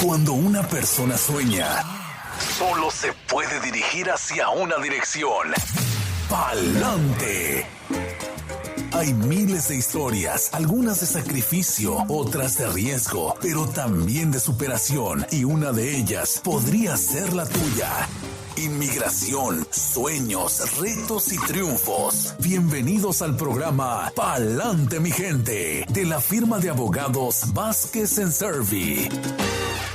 Cuando una persona sueña, solo se puede dirigir hacia una dirección: pa'lante. Hay miles de historias, algunas de sacrificio, otras de riesgo, pero también de superación, y una de ellas podría ser la tuya. Inmigración, sueños, retos y triunfos. Bienvenidos al programa Pa'lante, mi gente, de la firma de abogados Vázquez Servi.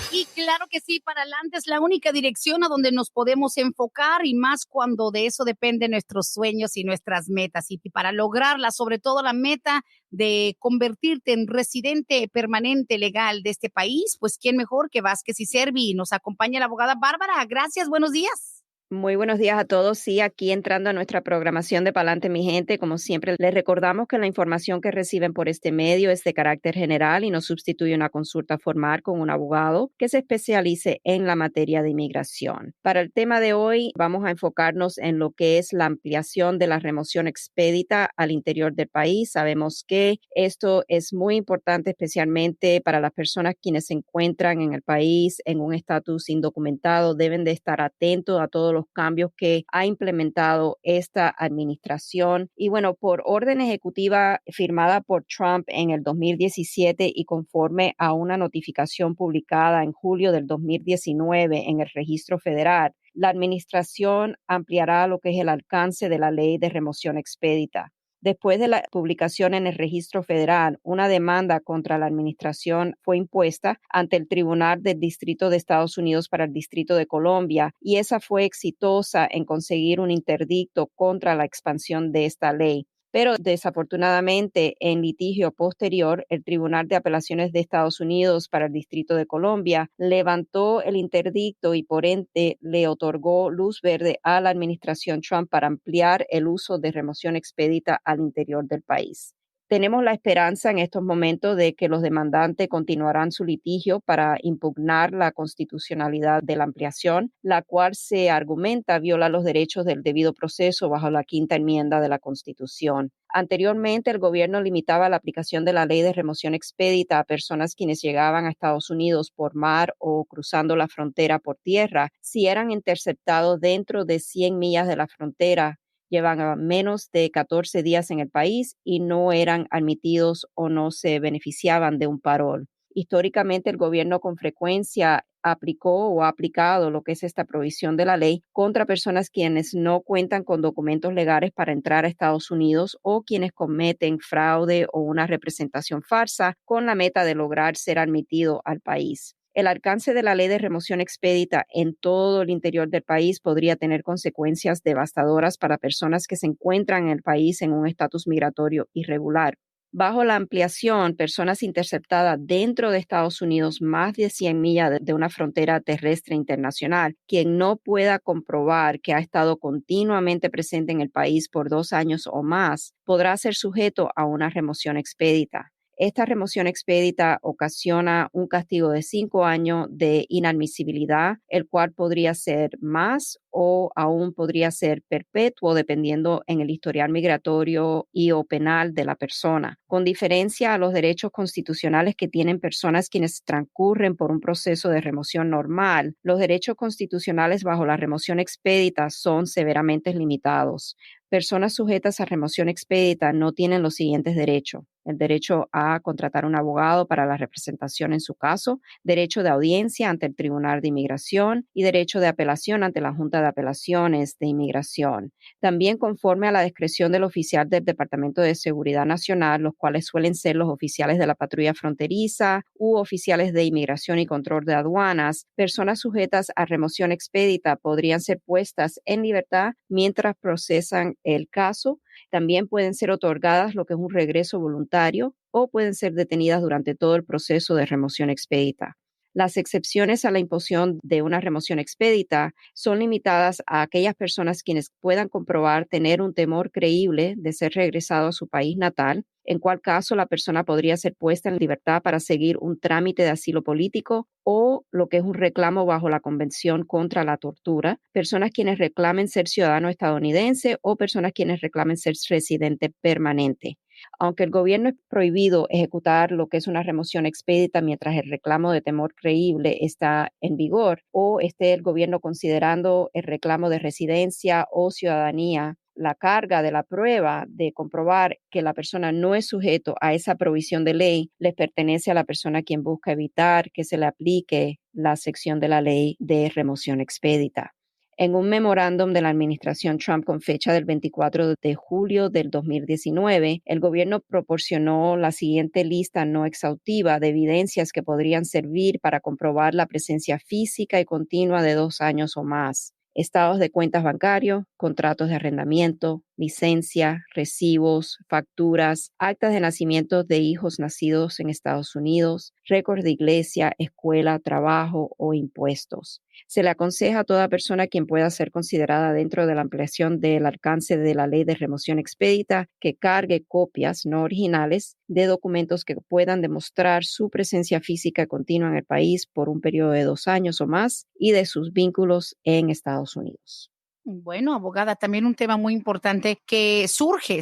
Y claro que sí, para adelante es la única dirección a donde nos podemos enfocar, y más cuando de eso dependen nuestros sueños y nuestras metas. Y para lograrla, sobre todo la meta de convertirte en residente permanente legal de este país, pues quién mejor que Vázquez Servi. Nos acompaña la abogada Bárbara. Gracias, buenos días. Muy buenos días a todos. Sí, aquí entrando a nuestra programación de Pa'lante, mi gente, como siempre, les recordamos que la información que reciben por este medio es de carácter general y no sustituye una consulta formal con un abogado que se especialice en la materia de inmigración. Para el tema de hoy, vamos a enfocarnos en lo que es la ampliación de la remoción expedita al interior del país. Sabemos que esto es muy importante, especialmente para las personas quienes se encuentran en el país en un estatus indocumentado. Deben de estar atentos a todos los cambios que ha implementado esta administración. Y bueno, por orden ejecutiva firmada por Trump en el 2017 y conforme a una notificación publicada en julio del 2019 en el Registro Federal, la administración ampliará lo que es el alcance de la ley de remoción expedita. Después de la publicación en el Registro Federal, una demanda contra la administración fue impuesta ante el Tribunal del Distrito de Estados Unidos para el Distrito de Colombia, y esa fue exitosa en conseguir un interdicto contra la expansión de esta ley. Pero desafortunadamente, en litigio posterior, el Tribunal de Apelaciones de Estados Unidos para el Distrito de Colombia levantó el interdicto y por ende le otorgó luz verde a la administración Trump para ampliar el uso de remoción expedita al interior del país. Tenemos la esperanza en estos momentos de que los demandantes continuarán su litigio para impugnar la constitucionalidad de la ampliación, la cual se argumenta viola los derechos del debido proceso bajo la Quinta Enmienda de la Constitución. Anteriormente, el gobierno limitaba la aplicación de la ley de remoción expedita a personas quienes llegaban a Estados Unidos por mar o cruzando la frontera por tierra si eran interceptados dentro de 100 millas de la frontera, llevaban menos de 14 días en el país y no eran admitidos o no se beneficiaban de un parol. Históricamente, el gobierno con frecuencia aplicó o ha aplicado lo que es esta provisión de la ley contra personas quienes no cuentan con documentos legales para entrar a Estados Unidos o quienes cometen fraude o una representación falsa con la meta de lograr ser admitido al país. El alcance de la ley de remoción expedita en todo el interior del país podría tener consecuencias devastadoras para personas que se encuentran en el país en un estatus migratorio irregular. Bajo la ampliación, personas interceptadas dentro de Estados Unidos más de 100 millas de una frontera terrestre internacional, quien no pueda comprobar que ha estado continuamente presente en el país por 2 años o más, podrá ser sujeto a una remoción expedita. Esta remoción expedita ocasiona un castigo de 5 años de inadmisibilidad, el cual podría ser más o aún podría ser perpetuo dependiendo en el historial migratorio y o penal de la persona. Con diferencia a los derechos constitucionales que tienen personas quienes transcurren por un proceso de remoción normal, los derechos constitucionales bajo la remoción expedita son severamente limitados. Personas sujetas a remoción expedita no tienen los siguientes derechos: el derecho a contratar un abogado para la representación en su caso, derecho de audiencia ante el Tribunal de Inmigración y derecho de apelación ante la Junta de Apelaciones de Inmigración. También, conforme a la discreción del oficial del Departamento de Seguridad Nacional, los cuales suelen ser los oficiales de la patrulla fronteriza u oficiales de inmigración y control de aduanas, personas sujetas a remoción expedita podrían ser puestas en libertad mientras procesan el caso. También pueden ser otorgadas lo que es un regreso voluntario o pueden ser detenidas durante todo el proceso de remoción expedita. Las excepciones a la imposición de una remoción expedita son limitadas a aquellas personas quienes puedan comprobar tener un temor creíble de ser regresado a su país natal. en cual caso la persona podría ser puesta en libertad para seguir un trámite de asilo político o lo que es un reclamo bajo la Convención contra la Tortura, personas quienes reclamen ser ciudadano estadounidense o personas quienes reclamen ser residente permanente. Aunque el gobierno es prohibido ejecutar lo que es una remoción expedita mientras el reclamo de temor creíble está en vigor o esté el gobierno considerando el reclamo de residencia o ciudadanía, la carga de la prueba de comprobar que la persona no es sujeto a esa provisión de ley les pertenece a la persona quien busca evitar que se le aplique la sección de la ley de remoción expedita. En un memorándum de la administración Trump con fecha del 24 de julio del 2019, el gobierno proporcionó la siguiente lista no exhaustiva de evidencias que podrían servir para comprobar la presencia física y continua de 2 años o más. Estados de cuentas bancarios, contratos de arrendamiento, licencia, recibos, facturas, actas de nacimiento de hijos nacidos en Estados Unidos, récords de iglesia, escuela, trabajo o impuestos. Se le aconseja a toda persona quien pueda ser considerada dentro de la ampliación del alcance de la ley de remoción expedita que cargue copias no originales de documentos que puedan demostrar su presencia física continua en el país por un periodo de 2 años o más y de sus vínculos en Estados Unidos. Bueno, abogada, también un tema muy importante que surge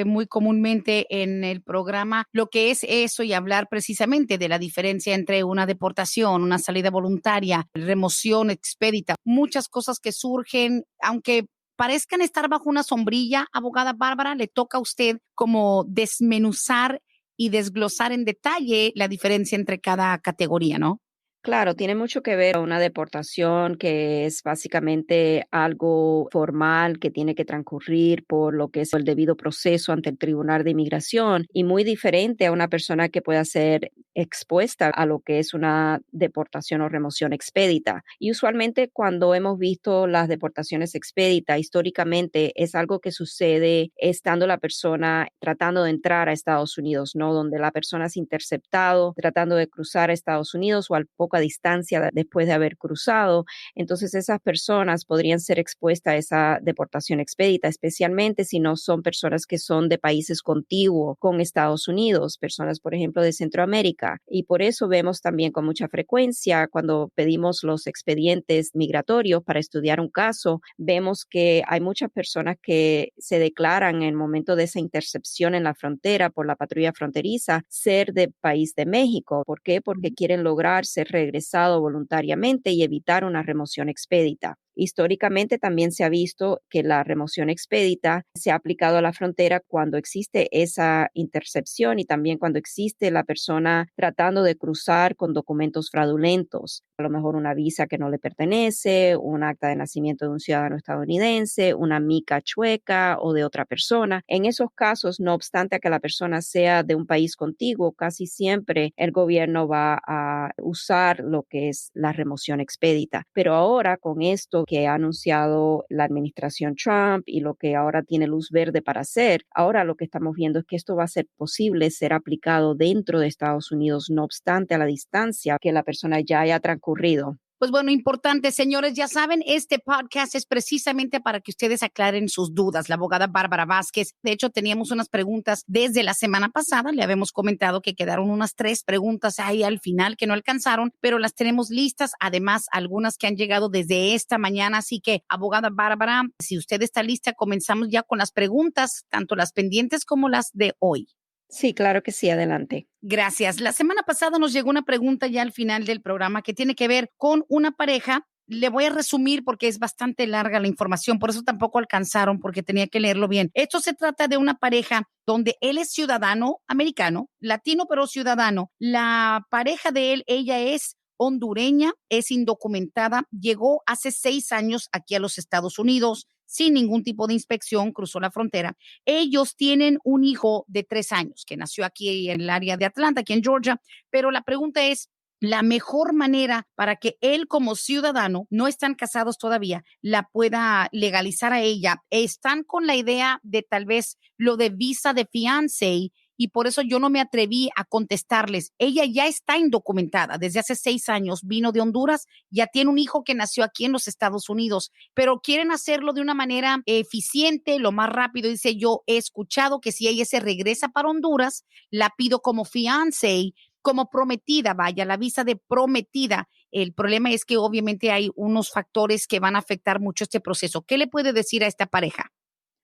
muy comúnmente en el programa, lo que es eso y hablar precisamente de la diferencia entre una deportación, una salida voluntaria, remoción expedita, muchas cosas que surgen, aunque parezcan estar bajo una sombrilla, abogada Bárbara, le toca a usted como desmenuzar y desglosar en detalle la diferencia entre cada categoría, ¿no? Claro, tiene mucho que ver con una deportación que es básicamente algo formal que tiene que transcurrir por lo que es el debido proceso ante el Tribunal de Inmigración y muy diferente a una persona que pueda ser expuesta a lo que es una deportación o remoción expedita. Y usualmente cuando hemos visto las deportaciones expedita, históricamente es algo que sucede estando la persona tratando de entrar a Estados Unidos, ¿no? Donde la persona es interceptado tratando de cruzar a Estados Unidos o al poca distancia después de haber cruzado. Entonces esas personas podrían ser expuestas a esa deportación expedita, especialmente si no son personas que son de países contiguos con Estados Unidos, personas, por ejemplo, de Centroamérica. Y por eso vemos también con mucha frecuencia cuando pedimos los expedientes migratorios para estudiar un caso, vemos que hay muchas personas que se declaran en el momento de esa intercepción en la frontera por la patrulla fronteriza ser de país de México. ¿Por qué? Porque quieren lograr ser regresado voluntariamente y evitar una remoción expedita. Históricamente también se ha visto que la remoción expedita se ha aplicado a la frontera cuando existe esa intercepción y también cuando existe la persona tratando de cruzar con documentos fraudulentos, a lo mejor una visa que no le pertenece, un acta de nacimiento de un ciudadano estadounidense, una mica chueca o de otra persona. En esos casos, no obstante a que la persona sea de un país contiguo, casi siempre el gobierno va a usar lo que es la remoción expedita. Pero ahora con esto que ha anunciado la administración Trump y lo que ahora tiene luz verde para hacer, ahora lo que estamos viendo es que esto va a ser posible ser aplicado dentro de Estados Unidos, no obstante a la distancia que la persona ya haya transcurrido. Pues bueno, importante, señores, ya saben, este podcast es precisamente para que ustedes aclaren sus dudas. La abogada Bárbara Vázquez, de hecho, teníamos unas preguntas desde la semana pasada, le habíamos comentado que quedaron unas 3 preguntas ahí al final que no alcanzaron, pero las tenemos listas, además algunas que han llegado desde esta mañana, así que, abogada Bárbara, si usted está lista, comenzamos ya con las preguntas, tanto las pendientes como las de hoy. Sí, claro que sí, adelante. Gracias. La semana pasada nos llegó una pregunta ya al final del programa que tiene que ver con una pareja. Le voy a resumir porque es bastante larga la información, por eso tampoco alcanzaron porque tenía que leerlo bien. Esto se trata de una pareja donde él es ciudadano americano, latino pero ciudadano. La pareja de él, ella es hondureña, es indocumentada, llegó hace 6 años aquí a los Estados Unidos sin ningún tipo de inspección, cruzó la frontera. Ellos tienen un hijo de 3 años que nació aquí en el área de Atlanta, aquí en Georgia, pero la pregunta es, la mejor manera para que él como ciudadano, no están casados todavía, la pueda legalizar a ella. Están con la idea de tal vez lo de visa de fiancé y por eso yo no me atreví a contestarles. Ella ya está indocumentada. Desde hace 6 años vino de Honduras, ya tiene un hijo que nació aquí en los Estados Unidos, pero quieren hacerlo de una manera eficiente, lo más rápido. Dice, yo he escuchado que si ella se regresa para Honduras, la pido como fiancé, como prometida, vaya, la visa de prometida. El problema es que obviamente hay unos factores que van a afectar mucho este proceso. ¿Qué le puede decir a esta pareja?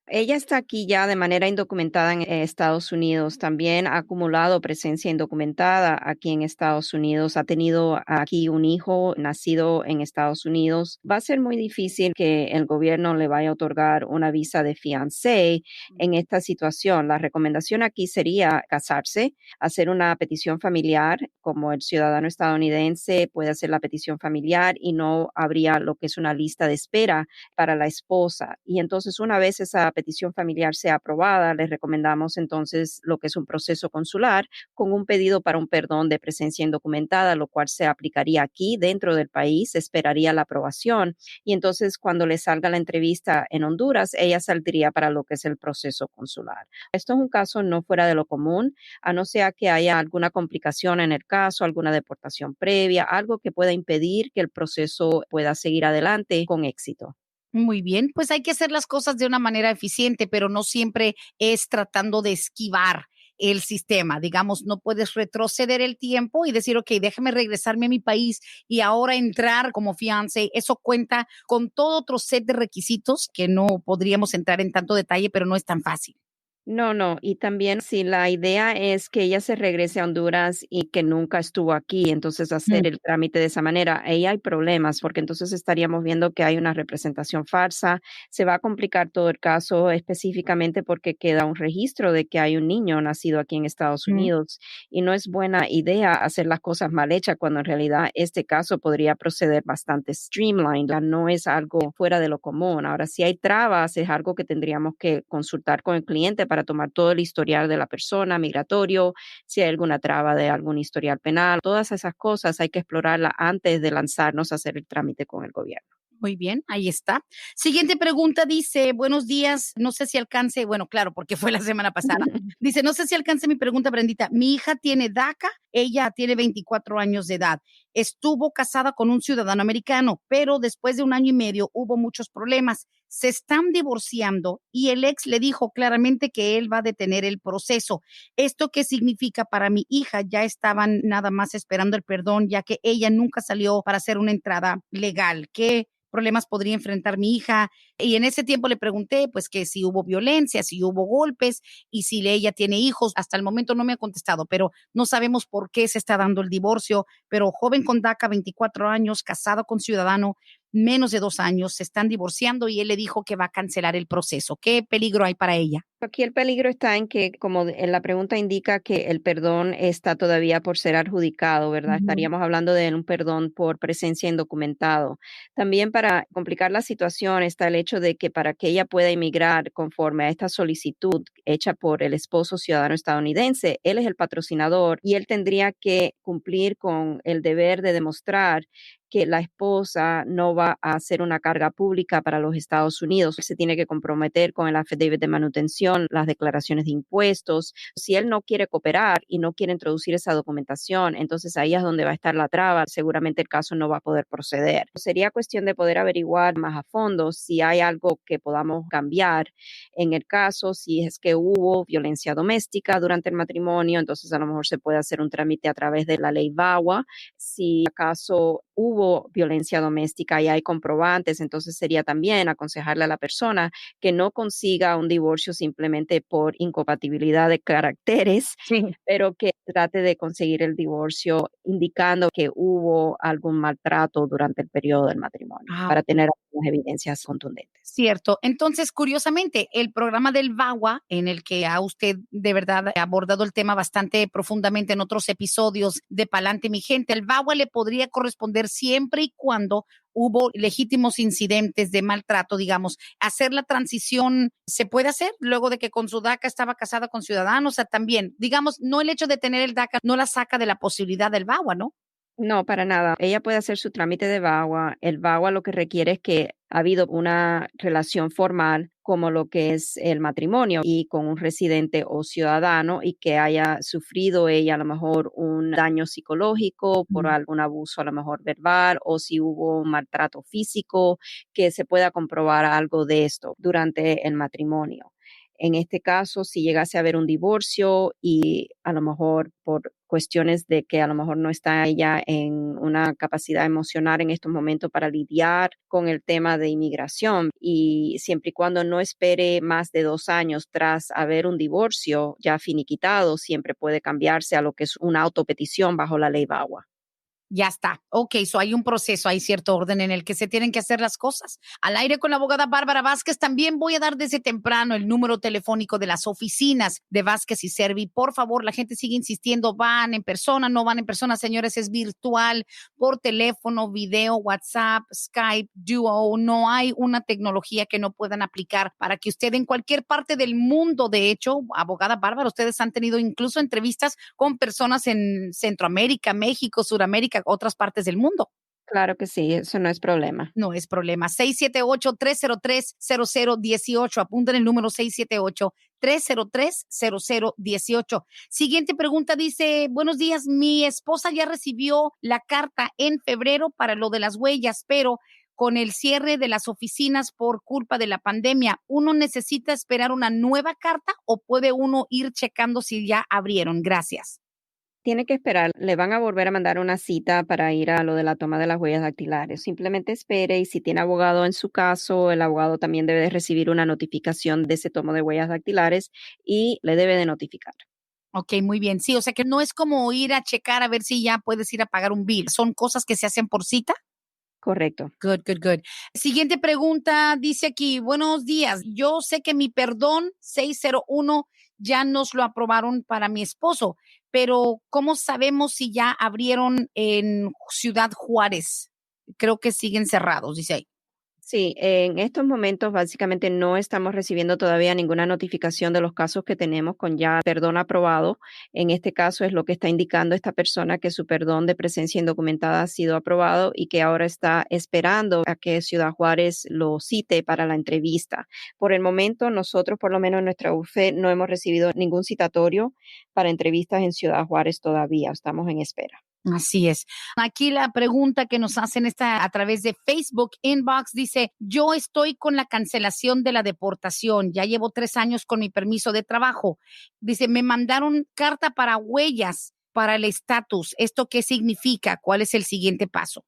Ella está aquí ya de manera indocumentada en Estados Unidos. También ha acumulado presencia indocumentada aquí en Estados Unidos. Ha tenido aquí un hijo nacido en Estados Unidos. Va a ser muy difícil que el gobierno le vaya a otorgar una visa de fiancé en esta situación. La recomendación aquí sería casarse, hacer una petición familiar, como el ciudadano estadounidense puede hacer la petición familiar y no habría lo que es una lista de espera para la esposa. Y entonces, una vez esa petición familiar sea aprobada, les recomendamos entonces lo que es un proceso consular con un pedido para un perdón de presencia indocumentada, lo cual se aplicaría aquí dentro del país, esperaría la aprobación y entonces cuando le salga la entrevista en Honduras, ella saldría para lo que es el proceso consular. Esto es un caso no fuera de lo común, a no ser que haya alguna complicación en el caso, alguna deportación previa, algo que pueda impedir que el proceso pueda seguir adelante con éxito. Muy bien, pues hay que hacer las cosas de una manera eficiente, pero no siempre es tratando de esquivar el sistema. Digamos, no puedes retroceder el tiempo y decir, ok, déjame regresarme a mi país y ahora entrar como fiancé. Eso cuenta con todo otro set de requisitos que no podríamos entrar en tanto detalle, pero no es tan fácil. No, no, y también si la idea es que ella se regrese a Honduras y que nunca estuvo aquí, entonces hacer el trámite de esa manera, ahí hay problemas, porque entonces estaríamos viendo que hay una representación falsa, se va a complicar todo el caso específicamente porque queda un registro de que hay un niño nacido aquí en Estados Ujú. Unidos y no es buena idea hacer las cosas mal hechas cuando en realidad este caso podría proceder bastante streamlined, ya no es algo fuera de lo común. Ahora, si hay trabas, es algo que tendríamos que consultar con el cliente para tomar todo el historial de la persona, migratorio, si hay alguna traba de algún historial penal, todas esas cosas hay que explorarlas antes de lanzarnos a hacer el trámite con el gobierno. Muy bien, ahí está. Siguiente pregunta dice, buenos días, no sé si alcance, bueno, claro, porque fue la semana pasada. Dice, no sé si alcance mi pregunta, Brendita. Mi hija tiene DACA, ella tiene 24 años de edad. Estuvo casada con un ciudadano americano, pero después de 1 año y medio hubo muchos problemas. Se están divorciando y el ex le dijo claramente que él va a detener el proceso. ¿Esto qué significa para mi hija? Ya estaban nada más esperando el perdón, ya que ella nunca salió para hacer una entrada legal. ¿Qué problemas podría enfrentar mi hija? Y en ese tiempo le pregunté, pues, que si hubo violencia, si hubo golpes y si ella tiene hijos. Hasta el momento no me ha contestado, pero no sabemos por qué se está dando el divorcio. Pero joven con DACA, 24 años, casado con ciudadano, menos de 2 años, se están divorciando y él le dijo que va a cancelar el proceso. ¿Qué peligro hay para ella? Aquí el peligro está en que, como en la pregunta indica, que el perdón está todavía por ser adjudicado, ¿verdad? Ujú. Estaríamos hablando de un perdón por presencia indocumentado. También para complicar la situación está el hecho de que para que ella pueda emigrar conforme a esta solicitud hecha por el esposo ciudadano estadounidense, él es el patrocinador y él tendría que cumplir con el deber de demostrar que la esposa no va a hacer una carga pública para los Estados Unidos. Se tiene que comprometer con el affidavit de manutención, las declaraciones de impuestos. Si él no quiere cooperar y no quiere introducir esa documentación, entonces ahí es donde va a estar la traba. Seguramente el caso no va a poder proceder. Sería cuestión de poder averiguar más a fondo si hay algo que podamos cambiar en el caso, si es que hubo violencia doméstica durante el matrimonio, entonces a lo mejor se puede hacer un trámite a través de la ley VAWA. Si acaso hubo violencia doméstica y hay comprobantes, entonces sería también aconsejarle a la persona que no consiga un divorcio simplemente por incompatibilidad de caracteres, Sí. pero que trate de conseguir el divorcio indicando que hubo algún maltrato durante el periodo del matrimonio Ah, para ok. tener algunas evidencias contundentes. Cierto. Entonces, curiosamente, el programa del VAWA, en el que ha usted de verdad abordado el tema bastante profundamente en otros episodios de Palante Mi Gente, el VAWA le podría corresponder siempre y cuando hubo legítimos incidentes de maltrato, digamos. Hacer la transición se puede hacer luego de que con su DACA estaba casada con ciudadanos, o sea, también, digamos, no el hecho de tener el DACA no la saca de la posibilidad del VAWA, ¿no? No, para nada. Ella puede hacer su trámite de VAWA. El VAWA lo que requiere es que ha habido una relación formal como lo que es el matrimonio y con un residente o ciudadano y que haya sufrido ella a lo mejor un daño psicológico por Mm. algún abuso a lo mejor verbal o si hubo un maltrato físico, que se pueda comprobar algo de esto durante el matrimonio. En este caso, si llegase a haber un divorcio y a lo mejor por cuestiones de que a lo mejor no está ella en una capacidad emocional en estos momentos para lidiar con el tema de inmigración y siempre y cuando no espere más de 2 años tras haber un divorcio ya finiquitado, siempre puede cambiarse a lo que es una autopetición bajo la ley VAWA. Ya está. Ok, hay un proceso, hay cierto orden en el que se tienen que hacer las cosas. Al aire con la abogada Bárbara Vázquez, también voy a dar desde temprano el número telefónico de las oficinas de Vázquez y Servi. Por favor, la gente sigue insistiendo, van en persona, no van en persona, señores, es virtual, por teléfono, video, WhatsApp, Skype, Duo. No hay una tecnología que no puedan aplicar para que usted en cualquier parte del mundo, de hecho, abogada Bárbara, ustedes han tenido incluso entrevistas con personas en Centroamérica, México, Suramérica, otras partes del mundo. Claro que sí, eso no es problema. No es problema. 678-303-0018. Apunten el número 678-303-0018. Siguiente pregunta dice, buenos días, mi esposa ya recibió la carta en febrero para lo de las huellas, pero con el cierre de las oficinas por culpa de la pandemia, ¿uno necesita esperar una nueva carta o puede uno ir checando si ya abrieron? Gracias. Tiene que esperar, le van a volver a mandar una cita para ir a lo de la toma de las huellas dactilares. Simplemente espere y si tiene abogado en su caso, el abogado también debe de recibir una notificación de ese tomo de huellas dactilares y le debe de notificar. Ok, muy bien. Sí, o sea que no es como ir a checar a ver si ya puedes ir a pagar un bill. Son cosas que se hacen por cita. Correcto. Good, good, good. Siguiente pregunta, dice aquí, buenos días. Yo sé que mi perdón 601 ya nos lo aprobaron para mi esposo, pero ¿cómo sabemos si ya abrieron en Ciudad Juárez? Creo que siguen cerrados, dice ahí. Sí, en estos momentos básicamente no estamos recibiendo todavía ninguna notificación de los casos que tenemos con ya perdón aprobado. En este caso es lo que está indicando esta persona que su perdón de presencia indocumentada ha sido aprobado y que ahora está esperando a que Ciudad Juárez lo cite para la entrevista. Por el momento, nosotros, por lo menos en nuestra UFE, no hemos recibido ningún citatorio para entrevistas en Ciudad Juárez todavía. Estamos en espera. Así es. Aquí la pregunta que nos hacen está a través de Facebook Inbox dice, yo estoy con la cancelación de la deportación, ya llevo 3 años con mi permiso de trabajo. Dice, me mandaron carta para huellas para el estatus. ¿Esto qué significa? ¿Cuál es el siguiente paso?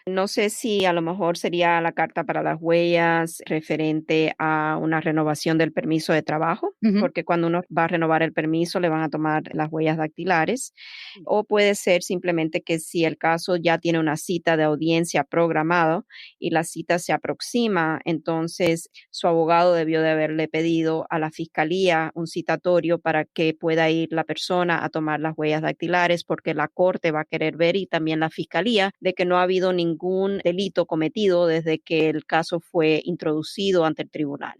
No sé si a lo mejor sería la carta para las huellas referente a una renovación del permiso de trabajo, Ujú. porque cuando uno va a renovar el permiso le van a tomar las huellas dactilares, o puede ser simplemente que si el caso ya tiene una cita de audiencia programada y la cita se aproxima, entonces su abogado debió de haberle pedido a la fiscalía un citatorio para que pueda ir la persona a tomar las huellas dactilares, porque la corte va a querer ver y también la fiscalía de que no ha habido ningún delito cometido desde que el caso fue introducido ante el tribunal.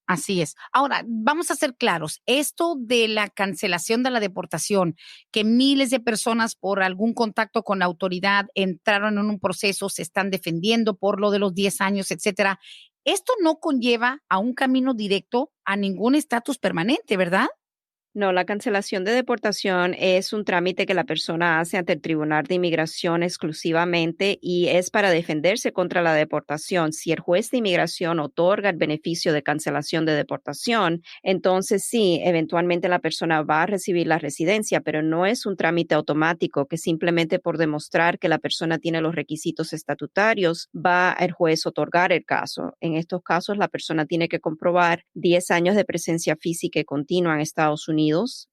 Así es. Ahora, vamos a ser claros. Esto de la cancelación de la deportación, que miles de personas por algún contacto con la autoridad entraron en un proceso, se están defendiendo por lo de los 10 años, etcétera. Esto no conlleva a un camino directo a ningún estatus permanente, ¿verdad? No, la cancelación de deportación es un trámite que la persona hace ante el Tribunal de Inmigración exclusivamente y es para defenderse contra la deportación. Si el juez de inmigración otorga el beneficio de cancelación de deportación, entonces sí, eventualmente la persona va a recibir la residencia, pero no es un trámite automático que simplemente por demostrar que la persona tiene los requisitos estatutarios va el juez a otorgar el caso. En estos casos, la persona tiene que comprobar 10 años de presencia física y continua en Estados Unidos,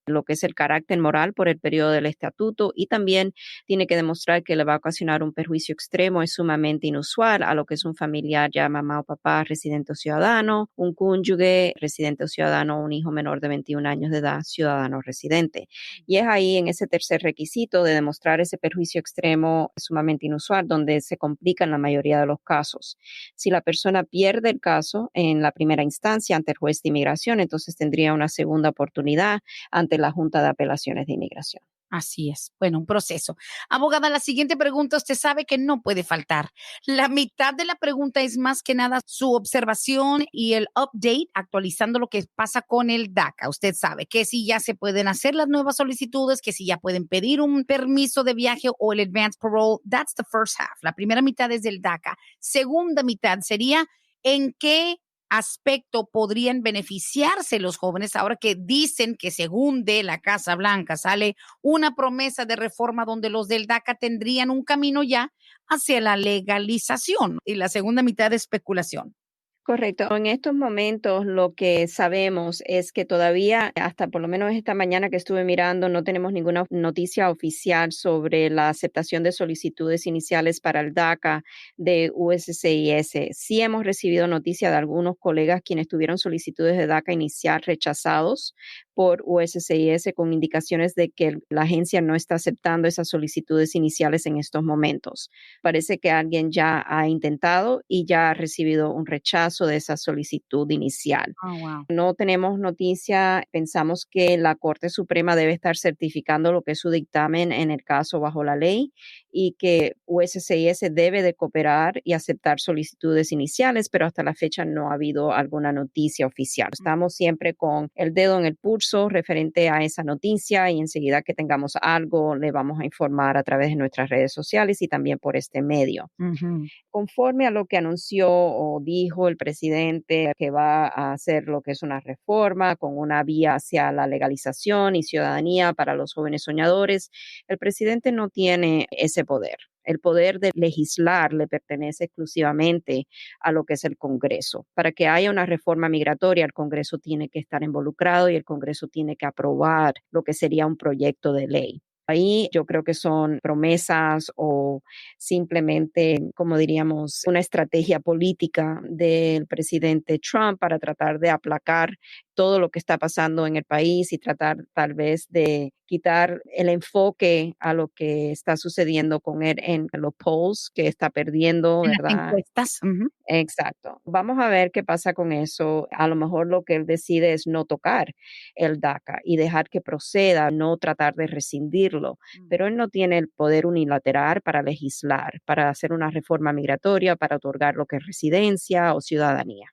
lo que es el carácter moral por el periodo del estatuto y también tiene que demostrar que le va a ocasionar un perjuicio extremo, es sumamente inusual a lo que es un familiar ya mamá o papá residente o ciudadano, un cónyuge residente o ciudadano, un hijo menor de 21 años de edad, ciudadano residente. Y es ahí en ese tercer requisito de demostrar ese perjuicio extremo sumamente inusual donde se complica en la mayoría de los casos. Si la persona pierde el caso en la primera instancia ante el juez de inmigración, entonces tendría una segunda oportunidad ante la Junta de Apelaciones de Inmigración. Así es. Bueno, un proceso. Abogada, la siguiente pregunta usted sabe que no puede faltar. La mitad de la pregunta es más que nada su observación y el update, actualizando lo que pasa con el DACA. Usted sabe que si ya se pueden hacer las nuevas solicitudes, que si ya pueden pedir un permiso de viaje o el advance parole. That's the first half. La primera mitad es del DACA. Segunda mitad sería en qué aspecto podrían beneficiarse los jóvenes ahora que dicen que según de la Casa Blanca sale una promesa de reforma donde los del DACA tendrían un camino ya hacia la legalización y la segunda mitad de especulación. Correcto. En estos momentos lo que sabemos es que todavía, hasta por lo menos esta mañana que estuve mirando, no tenemos ninguna noticia oficial sobre la aceptación de solicitudes iniciales para el DACA de USCIS. Sí hemos recibido noticia de algunos colegas quienes tuvieron solicitudes de DACA inicial rechazados por USCIS con indicaciones de que la agencia no está aceptando esas solicitudes iniciales en estos momentos. Parece que alguien ya ha intentado y ya ha recibido un rechazo de esa solicitud inicial. Oh, wow. No tenemos noticia, pensamos que la Corte Suprema debe estar certificando lo que es su dictamen en el caso bajo la ley y que USCIS debe de cooperar y aceptar solicitudes iniciales, pero hasta la fecha no ha habido alguna noticia oficial. Estamos siempre con el dedo en el pulso referente a esa noticia y enseguida que tengamos algo le vamos a informar a través de nuestras redes sociales y también por este medio. Uh-huh. Conforme a lo que anunció o dijo el presidente que va a hacer lo que es una reforma con una vía hacia la legalización y ciudadanía para los jóvenes soñadores, el presidente no tiene ese poder. El poder de legislar le pertenece exclusivamente a lo que es el Congreso. Para que haya una reforma migratoria, el Congreso tiene que estar involucrado y el Congreso tiene que aprobar lo que sería un proyecto de ley. Ahí yo creo que son promesas o simplemente, como diríamos, una estrategia política del presidente Trump para tratar de aplacar todo lo que está pasando en el país y tratar tal vez de quitar el enfoque a lo que está sucediendo con él en los polls, que está perdiendo, En las ¿verdad? encuestas. Uh-huh. Exacto. Vamos a ver qué pasa con eso. A lo mejor lo que él decide es no tocar el DACA y dejar que proceda, no tratar de rescindirlo. Pero él no tiene el poder unilateral para legislar, para hacer una reforma migratoria, para otorgar lo que es residencia o ciudadanía.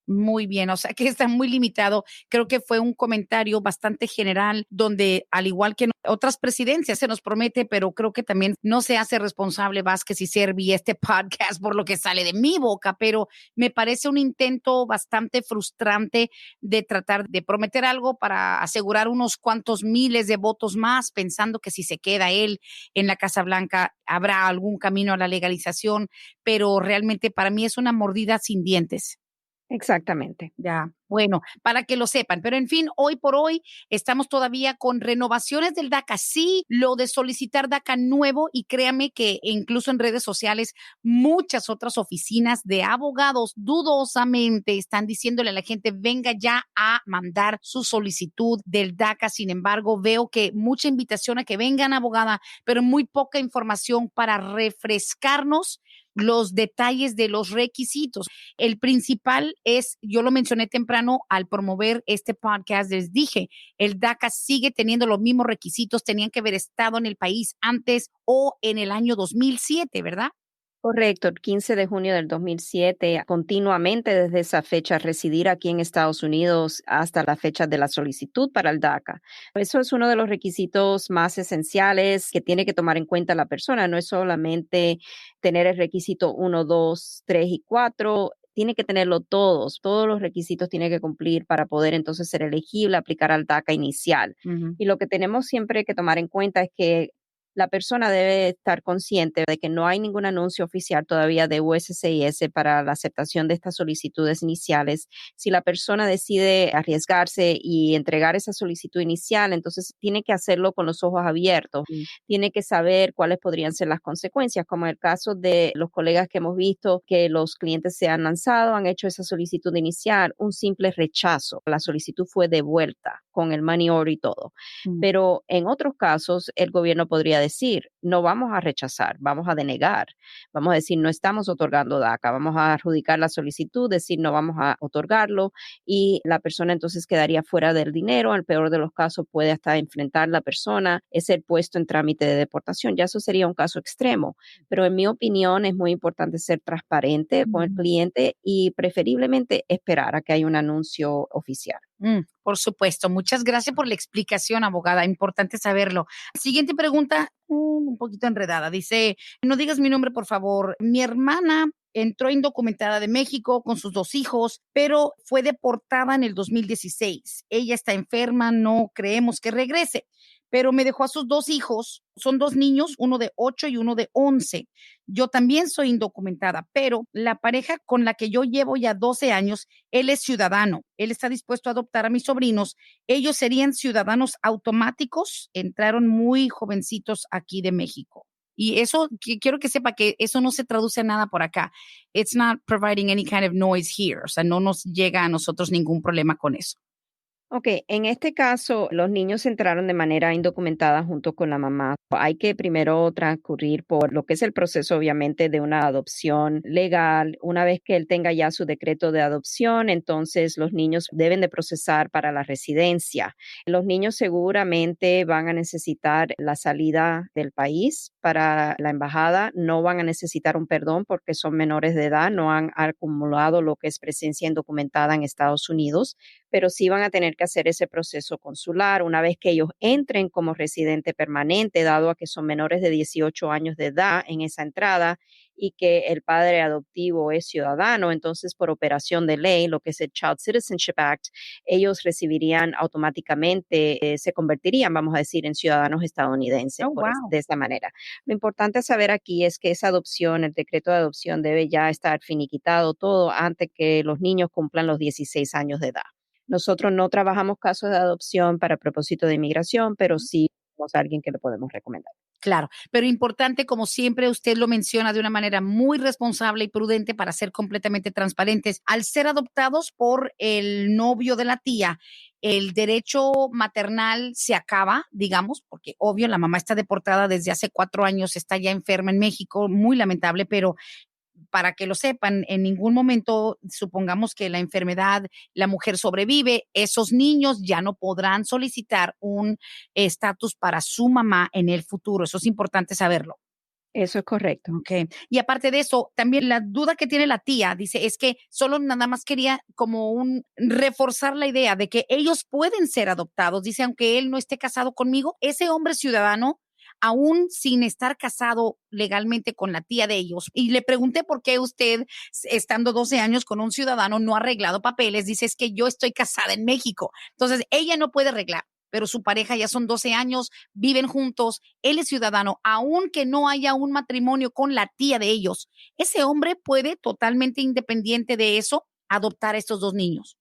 Muy bien, o sea que está muy limitado. Creo que fue un comentario bastante general donde, al igual que en otras presidencias, se nos promete, pero creo que también no se hace responsable Vázquez y Servi este podcast por lo que sale de mi boca, pero me parece un intento bastante frustrante de tratar de prometer algo para asegurar unos cuantos miles de votos más, pensando que si se queda él en la Casa Blanca habrá algún camino a la legalización, pero realmente para mí es una mordida sin dientes. Exactamente. Ya, bueno, para que lo sepan, pero en fin, hoy por hoy estamos todavía con renovaciones del DACA. Sí, lo de solicitar DACA nuevo y créame que incluso en redes sociales muchas otras oficinas de abogados dudosamente están diciéndole a la gente venga ya a mandar su solicitud del DACA. Sin embargo, veo que mucha invitación a que vengan abogada, pero muy poca información para refrescarnos los detalles de los requisitos. El principal es, yo lo mencioné temprano al promover este podcast, les dije, el DACA sigue teniendo los mismos requisitos, tenían que haber estado en el país antes o en el año 2007, ¿verdad? Correcto, el 15 de junio del 2007, continuamente desde esa fecha residir aquí en Estados Unidos hasta la fecha de la solicitud para el DACA. Eso es uno de los requisitos más esenciales que tiene que tomar en cuenta la persona. No es solamente tener el requisito 1, 2, 3 y 4. Tiene que tenerlo todos los requisitos tiene que cumplir para poder entonces ser elegible, aplicar al DACA inicial. Uh-huh. Y lo que tenemos siempre que tomar en cuenta es que la persona debe estar consciente de que no hay ningún anuncio oficial todavía de USCIS para la aceptación de estas solicitudes iniciales. Si la persona decide arriesgarse y entregar esa solicitud inicial, entonces tiene que hacerlo con los ojos abiertos. Tiene que saber cuáles podrían ser las consecuencias, como en el caso de los colegas que hemos visto que los clientes se han lanzado, han hecho esa solicitud inicial, un simple rechazo. La solicitud fue devuelta con el money order y todo. Mm. Pero en otros casos, el gobierno podría decir, no vamos a rechazar, vamos a denegar, vamos a decir, no estamos otorgando DACA, vamos a adjudicar la solicitud, decir, no vamos a otorgarlo y la persona entonces quedaría fuera del dinero. En el peor de los casos puede hasta enfrentar la persona, es ser puesto en trámite de deportación. Ya eso sería un caso extremo, pero en mi opinión es muy importante ser transparente con el cliente y preferiblemente esperar a que haya un anuncio oficial. Por supuesto. Muchas gracias por la explicación, abogada. Importante saberlo. Siguiente pregunta, un poquito enredada. Dice, no digas mi nombre, por favor. Mi hermana entró indocumentada de México con sus 2 hijos, pero fue deportada en el 2016. Ella está enferma, no creemos que regrese, pero me dejó a sus 2 hijos. Son 2 niños, uno de 8 y uno de 11. Yo también soy indocumentada, pero la pareja con la que yo llevo ya 12 años, él es ciudadano. Él está dispuesto a adoptar a mis sobrinos. Ellos serían ciudadanos automáticos. Entraron muy jovencitos aquí de México. Y eso, quiero que sepa que eso no se traduce a nada por acá. It's not providing any kind of noise here. O sea, no nos llega a nosotros ningún problema con eso. Ok, en este caso, los niños entraron de manera indocumentada junto con la mamá. Hay que primero transcurrir por lo que es el proceso, obviamente, de una adopción legal. Una vez que él tenga ya su decreto de adopción, entonces los niños deben de procesar para la residencia. Los niños seguramente van a necesitar la salida del país para la embajada. No van a necesitar un perdón porque son menores de edad, no han acumulado lo que es presencia indocumentada en Estados Unidos, pero sí van a tener que hacer ese proceso consular una vez que ellos entren como residente permanente, dado a que son menores de 18 años de edad en esa entrada y que el padre adoptivo es ciudadano. Entonces, por operación de ley, lo que es el Child Citizenship Act, ellos recibirían automáticamente, se convertirían, vamos a decir, en ciudadanos estadounidenses Oh, wow. de esta manera. Lo importante saber aquí es que esa adopción, el decreto de adopción debe ya estar finiquitado todo antes que los niños cumplan los 16 años de edad. Nosotros no trabajamos casos de adopción para propósito de inmigración, pero sí tenemos a alguien que le podemos recomendar. Claro, pero importante, como siempre, usted lo menciona de una manera muy responsable y prudente para ser completamente transparentes. Al ser adoptados por el novio de la tía, el derecho maternal se acaba, digamos, porque obvio la mamá está deportada desde hace 4 años, está ya enferma en México, muy lamentable, pero para que lo sepan, en ningún momento, supongamos que la enfermedad, la mujer sobrevive, esos niños ya no podrán solicitar un estatus para su mamá en el futuro. Eso es importante saberlo. Eso es correcto. Ok. Y aparte de eso, también la duda que tiene la tía, dice, es que solo nada más quería como reforzar la idea de que ellos pueden ser adoptados. Dice, aunque él no esté casado conmigo, ese hombre ciudadano aún sin estar casado legalmente con la tía de ellos. Y le pregunté por qué usted, estando 12 años con un ciudadano, no ha arreglado papeles. Dice, es que yo estoy casada en México. Entonces, ella no puede arreglar, pero su pareja ya son 12 años, viven juntos, él es ciudadano, aunque no haya un matrimonio con la tía de ellos. Ese hombre puede, totalmente independiente de eso, adoptar a estos 2 niños.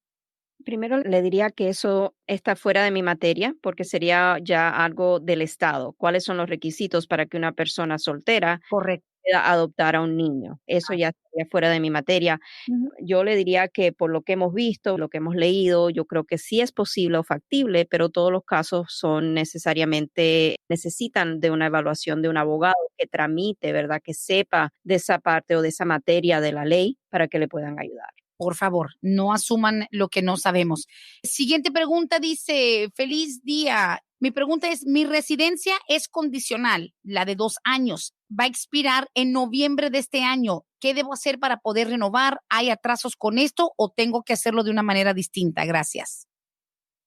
Primero le diría que eso está fuera de mi materia porque sería ya algo del Estado. ¿Cuáles son los requisitos para que una persona soltera Correcto. pueda adoptar a un niño? Eso ya estaría fuera de mi materia. Ujú. Yo le diría que por lo que hemos visto, lo que hemos leído, yo creo que sí es posible o factible, pero todos los casos son necesariamente, necesitan de una evaluación de un abogado que tramite, ¿verdad? Que sepa de esa parte o de esa materia de la ley para que le puedan ayudar. Por favor, no asuman lo que no sabemos. Siguiente pregunta dice, feliz día. Mi pregunta es, mi residencia es condicional, la de 2 años. Va a expirar en noviembre de este año. ¿Qué debo hacer para poder renovar? ¿Hay atrasos con esto o tengo que hacerlo de una manera distinta? Gracias.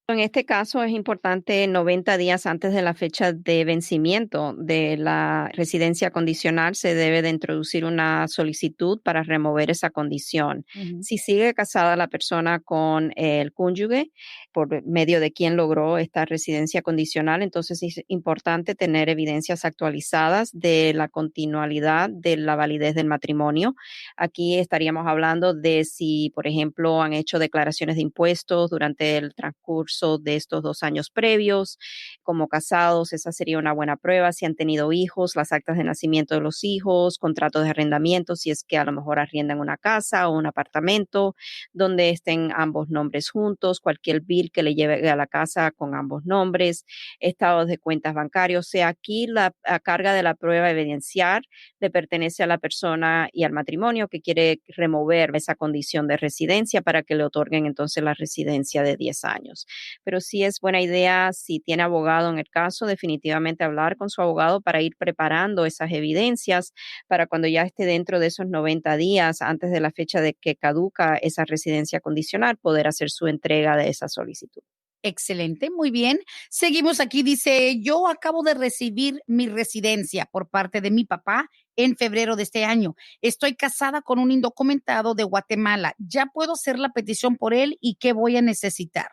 En este caso es importante 90 días antes de la fecha de vencimiento de la residencia condicional se debe de introducir una solicitud para remover esa condición. Ujú. Si sigue casada la persona con el cónyuge por medio de quien logró esta residencia condicional, entonces es importante tener evidencias actualizadas de la continuidad de la validez del matrimonio. Aquí estaríamos hablando de si, por ejemplo, han hecho declaraciones de impuestos durante el transcurso de estos 2 años previos, como casados, esa sería una buena prueba. Si han tenido hijos, las actas de nacimiento de los hijos, contratos de arrendamiento, si es que a lo mejor arriendan una casa o un apartamento, donde estén ambos nombres juntos, cualquier bill bill que le llegue a la casa con ambos nombres, estados de cuentas bancarias. O sea, aquí la carga de la prueba evidenciar le pertenece a la persona y al matrimonio que quiere remover esa condición de residencia para que le otorguen entonces la residencia de 10 años. Pero sí es buena idea, si tiene abogado en el caso, definitivamente hablar con su abogado para ir preparando esas evidencias para cuando ya esté dentro de esos 90 días antes de la fecha de que caduca esa residencia condicional, poder hacer su entrega de esa solicitud. Excelente, muy bien. Seguimos aquí, dice, yo acabo de recibir mi residencia por parte de mi papá en febrero de este año. Estoy casada con un indocumentado de Guatemala. ¿Ya puedo hacer la petición por él y qué voy a necesitar?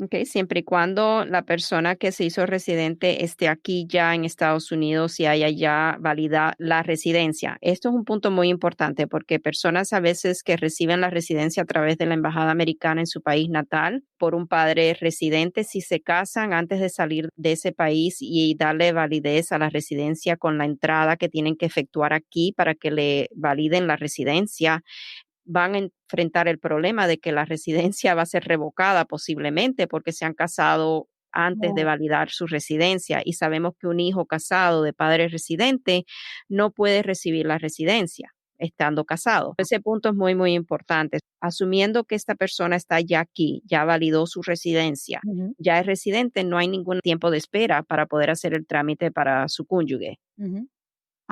Okay, siempre y cuando la persona que se hizo residente esté aquí ya en Estados Unidos y haya ya valida la residencia. Esto es un punto muy importante porque personas a veces que reciben la residencia a través de la embajada americana en su país natal por un padre residente, si se casan antes de salir de ese país y darle validez a la residencia con la entrada que tienen que efectuar aquí para que le validen la residencia, van a enfrentar el problema de que la residencia va a ser revocada posiblemente porque se han casado antes de Oh, validar su residencia y sabemos que un hijo casado de padre residente no puede recibir la residencia estando casado. Ese punto es muy, muy importante. Asumiendo que esta persona está ya aquí, ya validó su residencia, ujú, ya es residente, no hay ningún tiempo de espera para poder hacer el trámite para su cónyuge. ujú.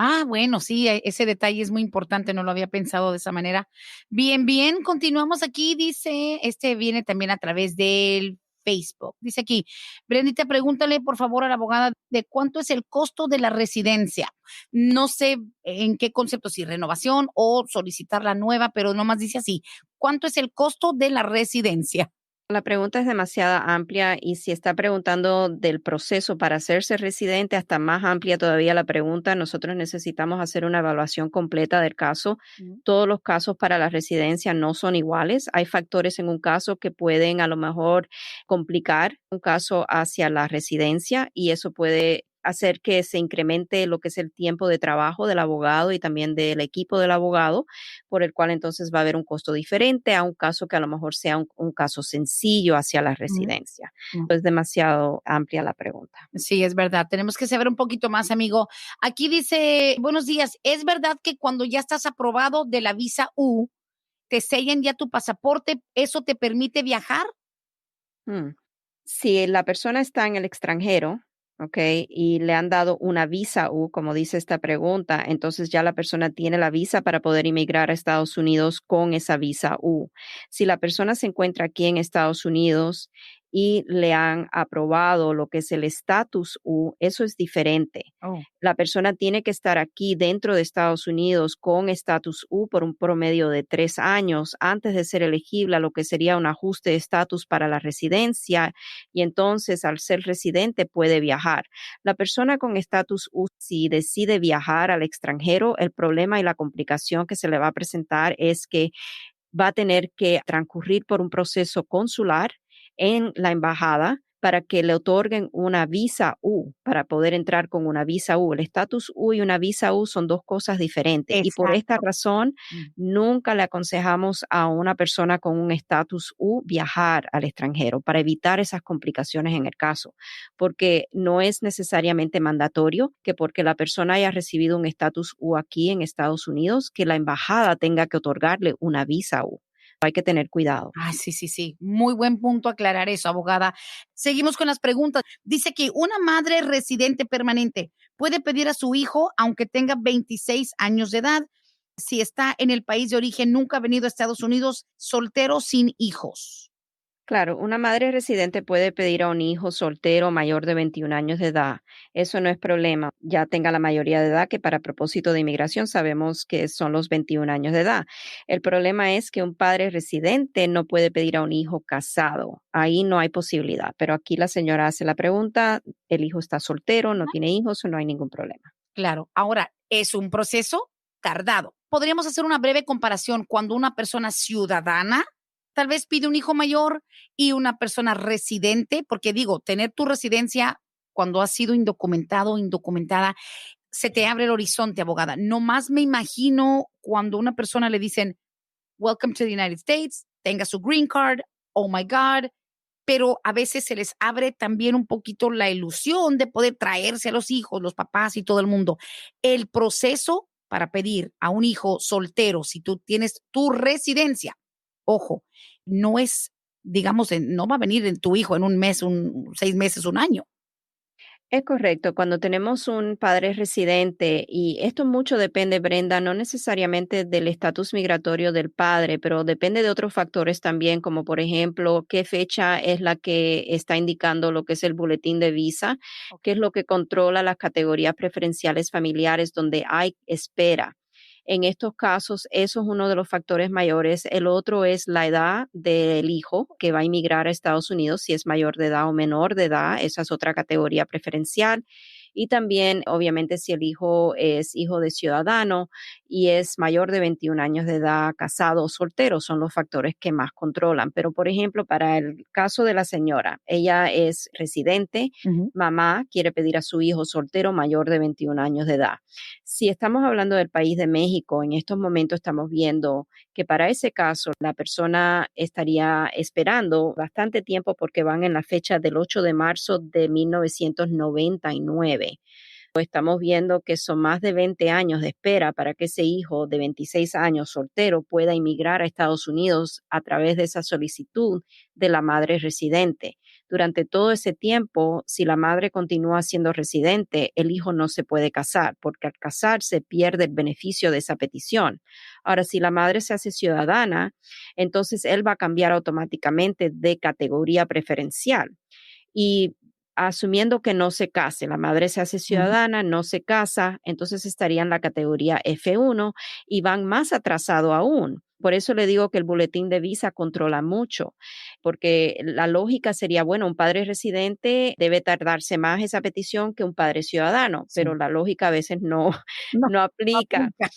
Ah, bueno, sí, ese detalle es muy importante, no lo había pensado de esa manera. Bien, bien, continuamos aquí, dice, este viene también a través del Facebook. Dice aquí, Brendita, pregúntale por favor a la abogada de cuánto es el costo de la residencia. No sé en qué concepto, si renovación o solicitar la nueva, pero nomás dice así, ¿cuánto es el costo de la residencia? La pregunta es demasiado amplia y si está preguntando del proceso para hacerse residente, hasta más amplia todavía la pregunta. Nosotros necesitamos hacer una evaluación completa del caso. Mm. Todos los casos para la residencia no son iguales. Hay factores en un caso que pueden a lo mejor complicar un caso hacia la residencia y eso puede hacer que se incremente lo que es el tiempo de trabajo del abogado y también del equipo del abogado, por el cual entonces va a haber un costo diferente a un caso que a lo mejor sea un caso sencillo hacia la Mm, residencia. mm. Es demasiado amplia la pregunta. Sí, es verdad. Tenemos que saber un poquito más, amigo. Aquí dice, buenos días. ¿Es verdad que cuando ya estás aprobado de la visa U, te sellan ya tu pasaporte? ¿Eso te permite viajar? Mm. Si la persona está en el extranjero, ¿ok? Y le han dado una visa U, como dice esta pregunta, entonces ya la persona tiene la visa para poder inmigrar a Estados Unidos con esa visa U. Si la persona se encuentra aquí en Estados Unidos y le han aprobado lo que es el estatus U, eso es diferente. Oh, La persona tiene que estar aquí dentro de Estados Unidos con estatus U por un promedio de 3 años antes de ser elegible a lo que sería un ajuste de estatus para la residencia y entonces al ser residente puede viajar. La persona con estatus U, si decide viajar al extranjero, el problema y la complicación que se le va a presentar es que va a tener que transcurrir por un proceso consular en la embajada para que le otorguen una visa U, para poder entrar con una visa U. El estatus U y una visa U son dos cosas diferentes y por esta exacto. razón Mm. nunca le aconsejamos a una persona con un estatus U viajar al extranjero para evitar esas complicaciones en el caso, porque no es necesariamente mandatorio que porque la persona haya recibido un estatus U aquí en Estados Unidos, que la embajada tenga que otorgarle una visa U. Hay que tener cuidado. Ay, sí, sí, sí. Muy buen punto aclarar eso, abogada. Seguimos con las preguntas. Dice que una madre residente permanente puede pedir a su hijo, aunque tenga 26 años de edad, si está en el país de origen, nunca ha venido a Estados Unidos, soltero sin hijos. Claro, una madre residente puede pedir a un hijo soltero mayor de 21 años de edad. Eso no es problema. Ya tenga la mayoría de edad, que para propósito de inmigración sabemos que son los 21 años de edad. El problema es que un padre residente no puede pedir a un hijo casado. Ahí no hay posibilidad. Pero aquí la señora hace la pregunta, el hijo está soltero, no tiene hijos, no hay ningún problema. Claro, ahora es un proceso tardado. Podríamos hacer una breve comparación cuando una persona ciudadana tal vez pide un hijo mayor y una persona residente, porque digo, tener tu residencia cuando has sido indocumentado o indocumentada, se te abre el horizonte, abogada. No más me imagino cuando a una persona le dicen, Welcome to the United States, tenga su green card, oh my God, pero a veces se les abre también un poquito la ilusión de poder traerse a los hijos, los papás y todo el mundo. El proceso para pedir a un hijo soltero, si tú tienes tu residencia, ojo, no es, digamos, no va a venir en tu hijo en un mes, 6 meses, un año. Es correcto, cuando tenemos un padre residente, y esto mucho depende, Brenda, no necesariamente del estatus migratorio del padre, pero depende de otros factores también, como por ejemplo, qué fecha es la que está indicando lo que es el boletín de visa, qué es lo que controla las categorías preferenciales familiares donde hay espera. En estos casos, eso es uno de los factores mayores. El otro es la edad del hijo que va a inmigrar a Estados Unidos, si es mayor de edad o menor de edad. Esa es otra categoría preferencial. Y también, obviamente, si el hijo es hijo de ciudadano y es mayor de 21 años de edad, casado o soltero, son los factores que más controlan. Pero, por ejemplo, para el caso de la señora, ella es residente, Ujú. mamá quiere pedir a su hijo soltero mayor de 21 años de edad. Si estamos hablando del país de México, en estos momentos estamos viendo que para ese caso la persona estaría esperando bastante tiempo porque van en la fecha del 8 de marzo de 1999. Estamos viendo que son más de 20 años de espera para que ese hijo de 26 años soltero pueda inmigrar a Estados Unidos a través de esa solicitud de la madre residente. Durante todo ese tiempo, si la madre continúa siendo residente, el hijo no se puede casar, porque al casarse pierde el beneficio de esa petición. Ahora, si la madre se hace ciudadana, entonces él va a cambiar automáticamente de categoría preferencial. Y asumiendo que no se case, la madre se hace Ujú. ciudadana, no se casa, entonces estaría en la categoría F1 y van más atrasado aún. Por eso le digo que el boletín de visa controla mucho, porque la lógica sería, bueno, un padre residente debe tardarse más esa petición que un padre ciudadano, pero Sí. la lógica a veces no, No, no no aplica. aplica.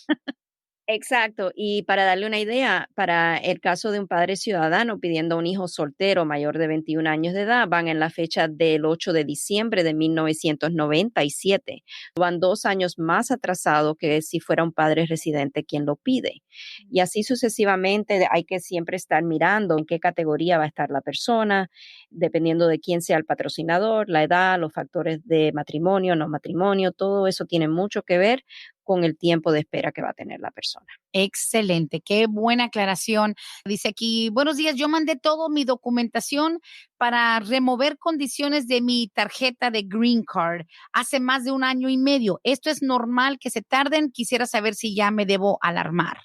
Exacto, y para darle una idea, para el caso de un padre ciudadano pidiendo a un hijo soltero mayor de 21 años de edad, van en la fecha del 8 de diciembre de 1997. Van 2 años más atrasado que si fuera un padre residente quien lo pide. Y así sucesivamente hay que siempre estar mirando en qué categoría va a estar la persona, dependiendo de quién sea el patrocinador, la edad, los factores de matrimonio, no matrimonio, todo eso tiene mucho que ver con el tiempo de espera que va a tener la persona. Excelente, qué buena aclaración. Dice aquí, buenos días, yo mandé toda mi documentación para remover condiciones de mi tarjeta de Green Card hace más de un año y medio. ¿Esto es normal que se tarden? Quisiera saber si ya me debo alarmar.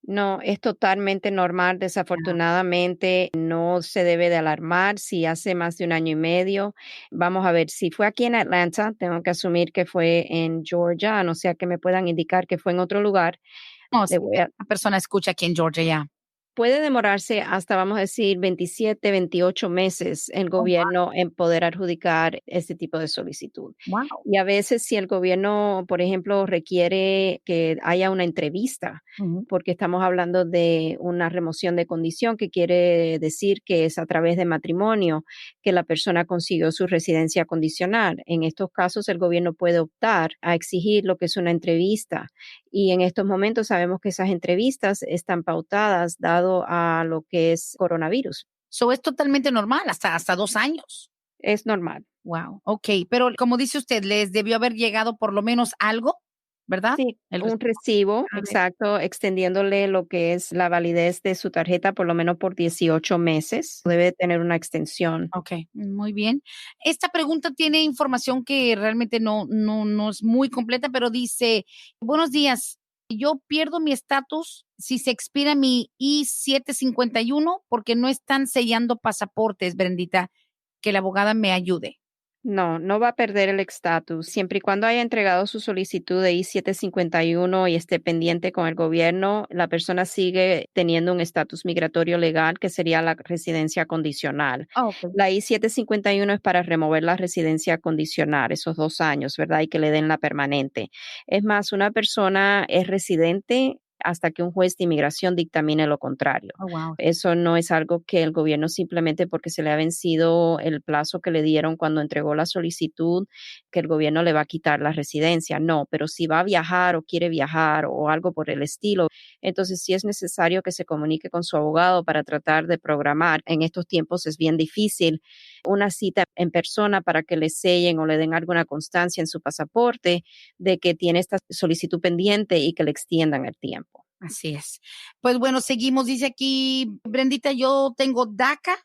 No, es totalmente normal. Ya. Desafortunadamente, no se debe de alarmar si hace más de un año y medio. Vamos a ver, si fue aquí en Atlanta, tengo que asumir que fue en Georgia, a no sea que me puedan indicar que fue en otro lugar. No, Le sí, voy a, una persona escucha aquí en Georgia ya. Puede demorarse hasta, vamos a decir, 27, 28 meses el Oh, gobierno en poder adjudicar este tipo de solicitud. wow. Y a veces si el gobierno, por ejemplo, requiere que haya una entrevista, Ujú. porque estamos hablando de una remoción de condición, que quiere decir que es a través de matrimonio que la persona consiguió su residencia condicional. En estos casos, el gobierno puede optar a exigir lo que es una entrevista. Y en estos momentos sabemos que esas entrevistas están pautadas dado a lo que es coronavirus. So es totalmente normal, hasta 2 años. Es normal. Wow, ok, pero como dice usted, les debió haber llegado por lo menos algo, ¿verdad? Sí, El un recibo. recibo, A ver. exacto, extendiéndole lo que es la validez de su tarjeta por lo menos por 18 meses. Debe tener una extensión. Ok, muy bien. Esta pregunta tiene información que realmente no es muy completa, pero dice, buenos días, yo pierdo mi estatus si se expira mi I-751 porque no están sellando pasaportes, Brendita, que la abogada me ayude. No, no va a perder el estatus. Siempre y cuando haya entregado su solicitud de I-751 y esté pendiente con el gobierno, la persona sigue teniendo un estatus migratorio legal que sería la residencia condicional. Ah, ok. La I-751 es para remover la residencia condicional, esos 2 años, ¿verdad? Y que le den la permanente. Es más, una persona es residente hasta que un juez de inmigración dictamine lo contrario. Oh, wow. Eso no es algo que el gobierno simplemente porque se le ha vencido el plazo que le dieron cuando entregó la solicitud, que el gobierno le va a quitar la residencia. No, pero si va a viajar o quiere viajar o algo por el estilo, entonces sí es necesario que se comunique con su abogado para tratar de programar. En estos tiempos es bien difícil una cita en persona para que le sellen o le den alguna constancia en su pasaporte de que tiene esta solicitud pendiente y que le extiendan el tiempo. Así es. Pues bueno, seguimos. Dice aquí, Brendita, yo tengo DACA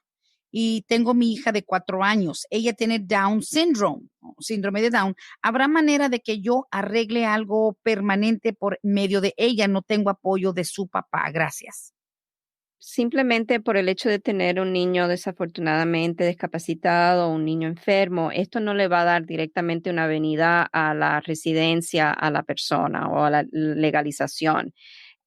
y tengo mi hija de 4 años. Ella tiene Down syndrome, síndrome de Down. ¿Habrá manera de que yo arregle algo permanente por medio de ella? No tengo apoyo de su papá. Gracias. Simplemente por el hecho de tener un niño desafortunadamente discapacitado o un niño enfermo, esto no le va a dar directamente una venida a la residencia a la persona o a la legalización.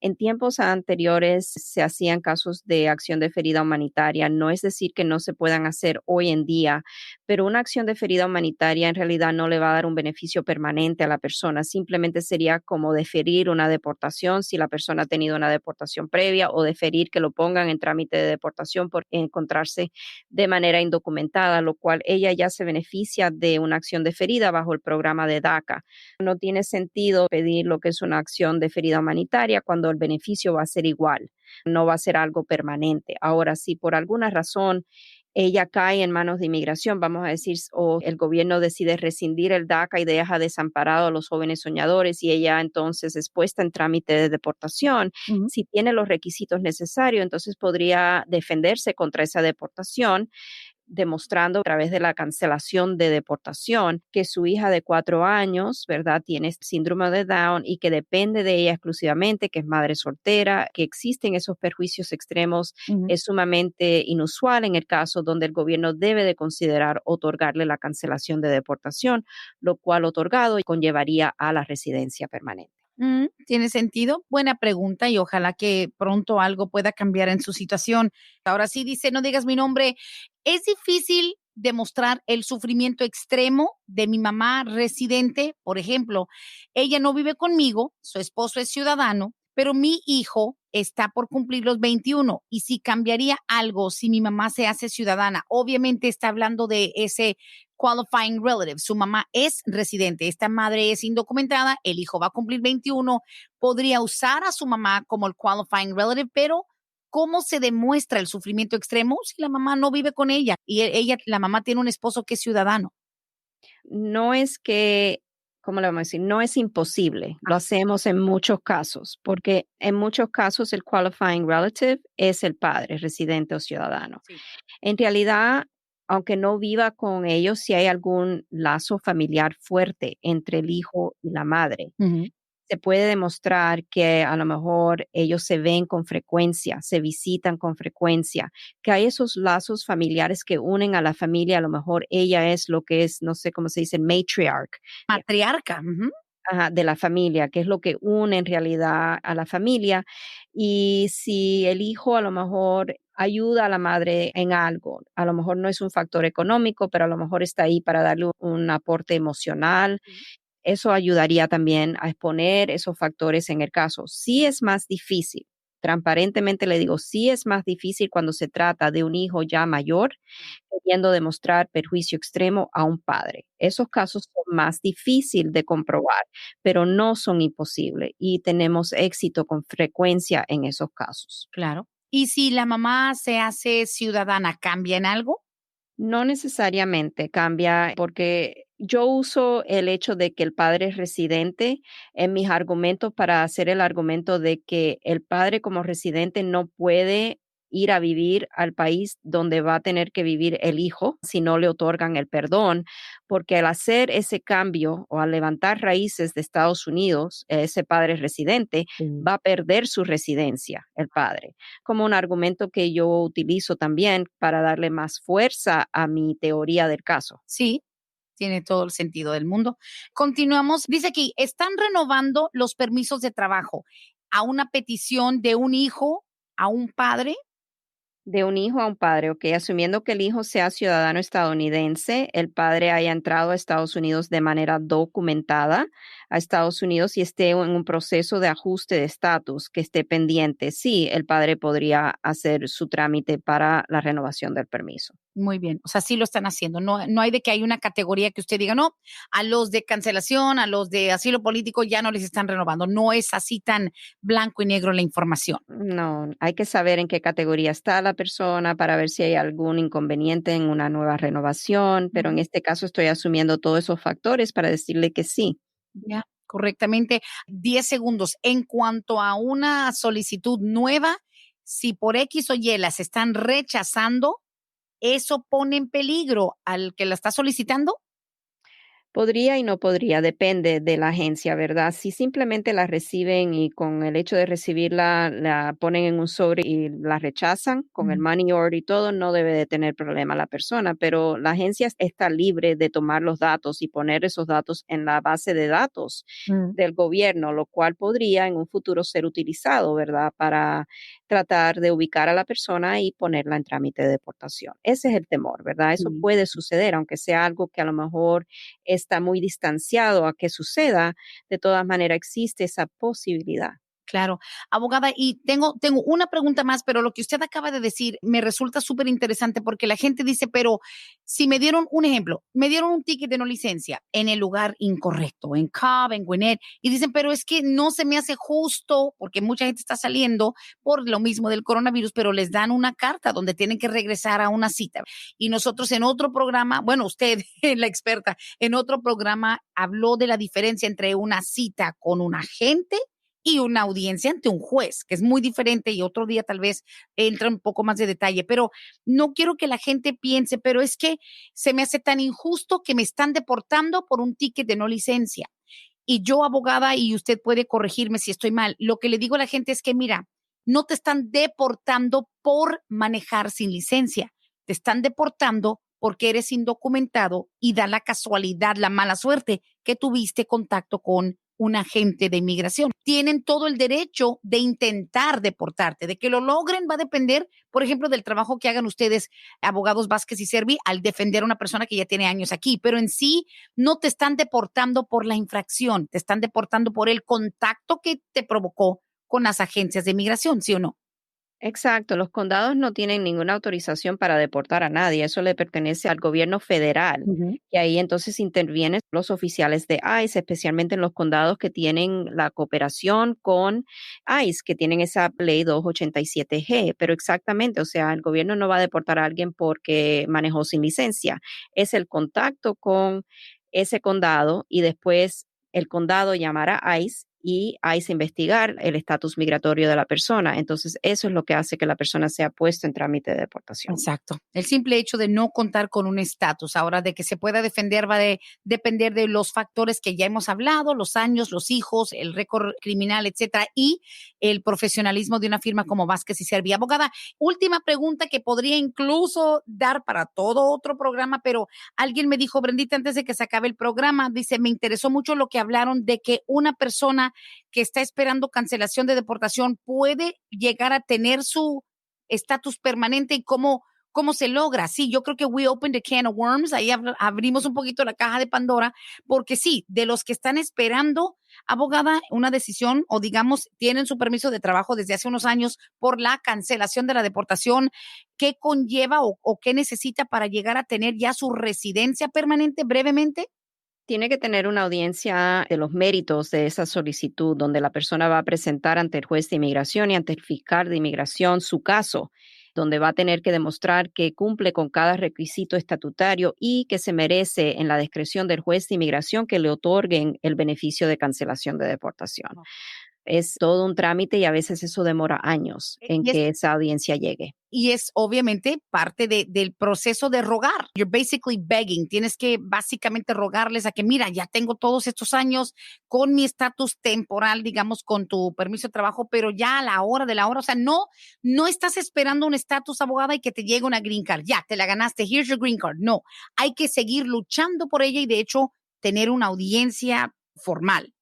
En tiempos anteriores se hacían casos de acción de ferida humanitaria. No es decir que no se puedan hacer hoy en día, pero una acción de ferida humanitaria en realidad no le va a dar un beneficio permanente a la persona. Simplemente sería como deferir una deportación si la persona ha tenido una deportación previa o deferir que lo pongan en trámite de deportación por encontrarse de manera indocumentada, lo cual ella ya se beneficia de una acción de ferida bajo el programa de DACA. No tiene sentido pedir lo que es una acción de ferida humanitaria cuando el beneficio va a ser igual, no va a ser algo permanente. Ahora, si por alguna razón ella cae en manos de inmigración, vamos a decir, o el gobierno decide rescindir el DACA y deja desamparado a los jóvenes soñadores y ella entonces es puesta en trámite de deportación, Ujú. si tiene los requisitos necesarios, entonces podría defenderse contra esa deportación demostrando a través de la cancelación de deportación que su hija de 4 años, ¿verdad?, tiene síndrome de Down y que depende de ella exclusivamente, que es madre soltera, que existen esos perjuicios extremos, Ujú. es sumamente inusual en el caso donde el gobierno debe de considerar otorgarle la cancelación de deportación, lo cual otorgado conllevaría a la residencia permanente. ¿Tiene sentido? Buena pregunta y ojalá que pronto algo pueda cambiar en su situación. Ahora sí dice, no digas mi nombre. Es difícil demostrar el sufrimiento extremo de mi mamá residente. Por ejemplo, ella no vive conmigo, su esposo es ciudadano, pero mi hijo está por cumplir los 21 y si cambiaría algo si mi mamá se hace ciudadana. Obviamente está hablando de ese qualifying relative. Su mamá es residente, esta madre es indocumentada, el hijo va a cumplir 21, podría usar a su mamá como el qualifying relative, pero ¿cómo se demuestra el sufrimiento extremo si la mamá no vive con ella y la mamá tiene un esposo que es ciudadano? No es que, ¿cómo le vamos a decir? No es imposible. Lo hacemos en muchos casos, porque en muchos casos el qualifying relative es el padre, residente o ciudadano. Sí. En realidad, aunque no viva con ellos, si hay algún lazo familiar fuerte entre el hijo y la madre, Ujú. se puede demostrar que a lo mejor ellos se ven con frecuencia, se visitan con frecuencia, que hay esos lazos familiares que unen a la familia. A lo mejor ella es lo que es, no sé cómo se dice, matriarch. Matriarca. Ujú. Ajá, de la familia, que es lo que une en realidad a la familia. Y si el hijo a lo mejor ayuda a la madre en algo, a lo mejor no es un factor económico, pero a lo mejor está ahí para darle un aporte emocional, eso ayudaría también a exponer esos factores en el caso. Sí es más difícil, transparentemente le digo, sí es más difícil cuando se trata de un hijo ya mayor queriendo demostrar perjuicio extremo a un padre. Esos casos son más difíciles de comprobar, pero no son imposibles y tenemos éxito con frecuencia en esos casos. Claro. ¿Y si la mamá se hace ciudadana, cambia en algo? No necesariamente cambia porque yo uso el hecho de que el padre es residente en mis argumentos para hacer el argumento de que el padre como residente no puede ir a vivir al país donde va a tener que vivir el hijo si no le otorgan el perdón, porque al hacer ese cambio o al levantar raíces de Estados Unidos, ese padre residente Sí. va a perder su residencia, el padre, como un argumento que yo utilizo también para darle más fuerza a mi teoría del caso. Sí, tiene todo el sentido del mundo. Continuamos. Dice aquí, están renovando los permisos de trabajo a una petición de un hijo, a un padre. De un hijo a un padre, ok, asumiendo que el hijo sea ciudadano estadounidense, el padre haya entrado a Estados Unidos de manera documentada a Estados Unidos y esté en un proceso de ajuste de estatus que esté pendiente, sí, el padre podría hacer su trámite para la renovación del permiso. Muy bien, o sea, sí lo están haciendo. No hay de que hay una categoría que usted diga, no, a los de cancelación, a los de asilo político ya no les están renovando. No es así tan blanco y negro la información. No, hay que saber en qué categoría está la persona para ver si hay algún inconveniente en una nueva renovación, pero en Ujú. este caso estoy asumiendo todos esos factores para decirle que sí. Ya, correctamente. 10 segundos. En cuanto a una solicitud nueva, si por X o Y las están rechazando, ¿eso pone en peligro al que la está solicitando? Podría y no podría, depende de la agencia, ¿verdad? Si simplemente la reciben y con el hecho de recibirla la ponen en un sobre y la rechazan con el Mm, money order y todo, no debe de tener problema la persona, pero la agencia está libre de tomar los datos y poner esos datos en la base de datos mm. del gobierno, lo cual podría en un futuro ser utilizado, ¿verdad? Para tratar de ubicar a la persona y ponerla en trámite de deportación. Ese es el temor, ¿verdad? Eso Sí. puede suceder, aunque sea algo que a lo mejor está muy distanciado a que suceda, de todas maneras existe esa posibilidad. Claro. Abogada, y tengo una pregunta más, pero lo que usted acaba de decir me resulta súper interesante porque la gente dice, pero si me dieron un ejemplo, me dieron un ticket de no licencia en el lugar incorrecto, en Cobb, en Gwinnett, y dicen, pero es que no se me hace justo porque mucha gente está saliendo por lo mismo del coronavirus, pero les dan una carta donde tienen que regresar a una cita. Y nosotros en otro programa, bueno, usted, la experta, en otro programa habló de la diferencia entre una cita con un agente y una audiencia ante un juez, que es muy diferente y otro día tal vez entra un poco más de detalle, pero no quiero que la gente piense, pero es que se me hace tan injusto que me están deportando por un ticket de no licencia. Y yo, abogada, y usted puede corregirme si estoy mal, lo que le digo a la gente es que, mira, no te están deportando por manejar sin licencia, te están deportando porque eres indocumentado y da la casualidad, la mala suerte que tuviste contacto con un agente de inmigración. Tienen todo el derecho de intentar deportarte, de que lo logren va a depender, por ejemplo, del trabajo que hagan ustedes, abogados Vázquez y Servi, al defender a una persona que ya tiene años aquí, pero en sí no te están deportando por la infracción, te están deportando por el contacto que te provocó con las agencias de inmigración, ¿sí o no? Exacto, los condados no tienen ninguna autorización para deportar a nadie, eso le pertenece al gobierno federal. Ujú. Y ahí entonces intervienen los oficiales de ICE, especialmente en los condados que tienen la cooperación con ICE, que tienen esa ley 287G. Pero exactamente, o sea, el gobierno no va a deportar a alguien porque manejó sin licencia. Es el contacto con ese condado y después el condado llamará a ICE y ICE investigar el estatus migratorio de la persona. Entonces, eso es lo que hace que la persona sea puesta en trámite de deportación. Exacto. El simple hecho de no contar con un estatus, ahora de que se pueda defender va a depender de los factores que ya hemos hablado, los años, los hijos, el récord criminal, etcétera, y el profesionalismo de una firma como Vázquez y Servi. Abogada, última pregunta que podría incluso dar para todo otro programa, pero alguien me dijo, Brendita, antes de que se acabe el programa, dice, me interesó mucho lo que hablaron de que una persona que está esperando cancelación de deportación puede llegar a tener su estatus permanente y cómo se logra. Sí, yo creo que we opened a can of worms, ahí abrimos un poquito la caja de Pandora, porque sí, de los que están esperando, abogada, una decisión o digamos, tienen su permiso de trabajo desde hace unos años por la cancelación de la deportación, ¿qué conlleva o qué necesita para llegar a tener ya su residencia permanente brevemente? Tiene que tener una audiencia de los méritos de esa solicitud, donde la persona va a presentar ante el juez de inmigración y ante el fiscal de inmigración su caso, donde va a tener que demostrar que cumple con cada requisito estatutario y que se merece en la discreción del juez de inmigración que le otorguen el beneficio de cancelación de deportación. Es todo un trámite y a veces eso demora años en Y es que esa audiencia llegue. Y es obviamente parte del proceso de rogar. You're basically begging. Tienes que básicamente rogarles a que, mira, ya tengo todos estos años con mi estatus temporal, digamos, con tu permiso de trabajo, pero ya a la hora de la hora, o sea, no estás esperando un estatus, abogada, y que te llegue una green card. Ya, te la ganaste. Here's your green card. No, hay que seguir luchando por ella y de hecho tener una audiencia formal.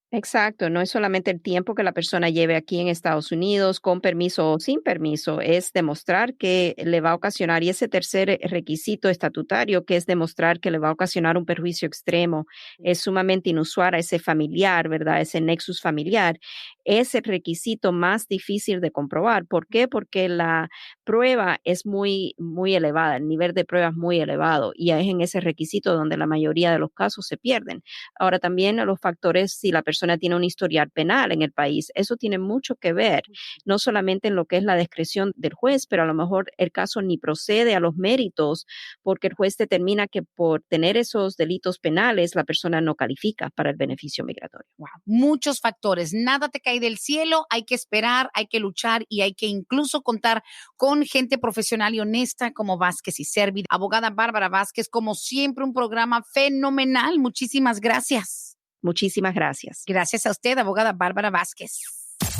Exacto, no es solamente el tiempo que la persona lleve aquí en Estados Unidos, con permiso o sin permiso, es demostrar que le va a ocasionar, y ese tercer requisito estatutario, que es demostrar que le va a ocasionar un perjuicio extremo, es sumamente inusual a ese familiar, ¿verdad? Ese nexus familiar, es el requisito más difícil de comprobar. ¿Por qué? Porque la prueba es muy, muy elevada, el nivel de prueba es muy elevado, y es en ese requisito donde la mayoría de los casos se pierden. Ahora también los factores, si la persona tiene un historial penal en el país, eso tiene mucho que ver, no solamente en lo que es la discreción del juez, pero a lo mejor el caso ni procede a los méritos porque el juez determina que por tener esos delitos penales la persona no califica para el beneficio migratorio. Wow, muchos factores, nada te cae del cielo, hay que esperar, hay que luchar y hay que incluso contar con gente profesional y honesta como Vázquez y Servi. Abogada Bárbara Vázquez, como siempre, un programa fenomenal. Muchísimas gracias. Muchísimas gracias. Gracias a usted, abogada Bárbara Vázquez.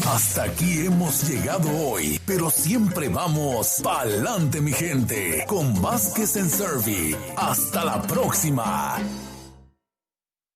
Hasta aquí hemos llegado hoy, pero siempre vamos pa'lante, mi gente, con Vázquez and Servi. Hasta la próxima.